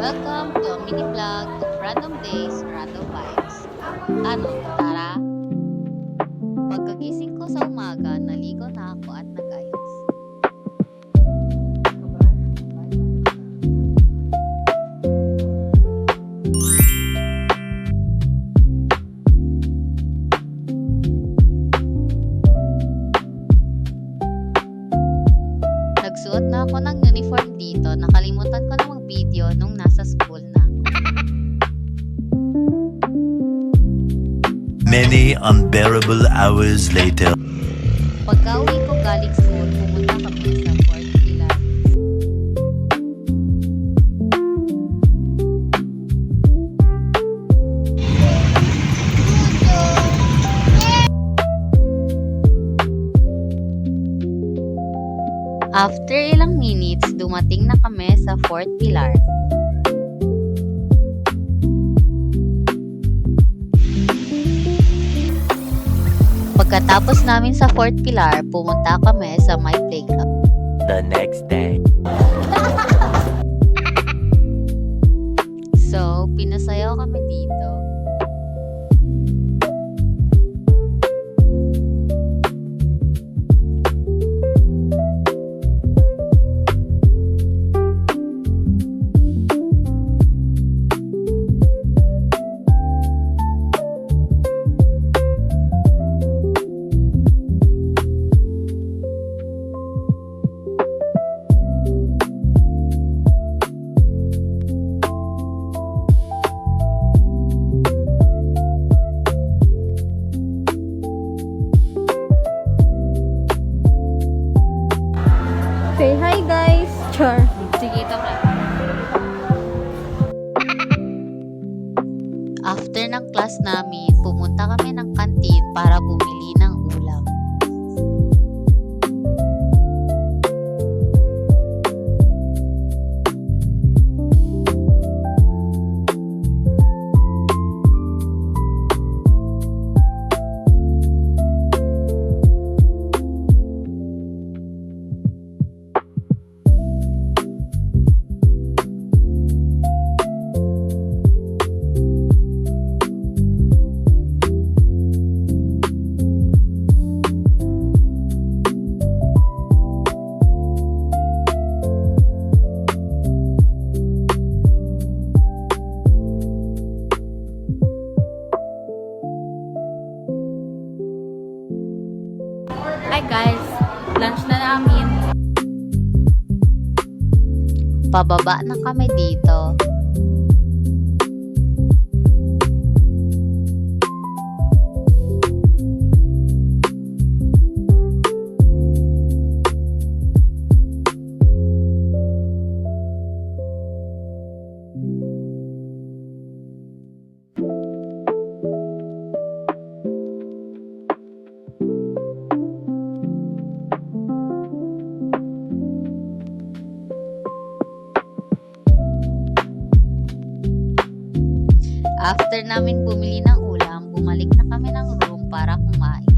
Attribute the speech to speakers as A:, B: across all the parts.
A: Welcome to a mini vlog of Random Days, Random Vibes. Ano, tara? Pagkagising ko sa umaga, naligo na ako at nag-ayos. Nagsuot na ako ng uniform dito. Nakalimutan ko na mag-video nung nasa school na.
B: Many unbearable hours later.
A: Pagka-uwi ko galing school, pumunta kami sa Fort Pilar. After ilang minutes, dumating na kami sa Fort Pilar. Pagkatapos namin sa Fort Pilar, pumunta kami sa my playground.
B: The next day.
A: So, pinasayaw kami dito.
C: Say hi guys! Char!
A: Sige, ito na. After ng class namin, pumunta kami ng kantin para bumili ng ulam.
C: Hi guys! Lunch na namin.
A: Pababa na kami dito. After namin bumili ng ulam, bumalik na kami ng room para kumain.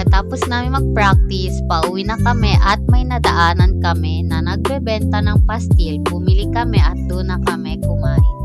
A: Pagkatapos namin mag-practice, pauwi na kami at may nadaanan kami na nagbebenta ng pastil. Bumili kami at doon na kami kumain.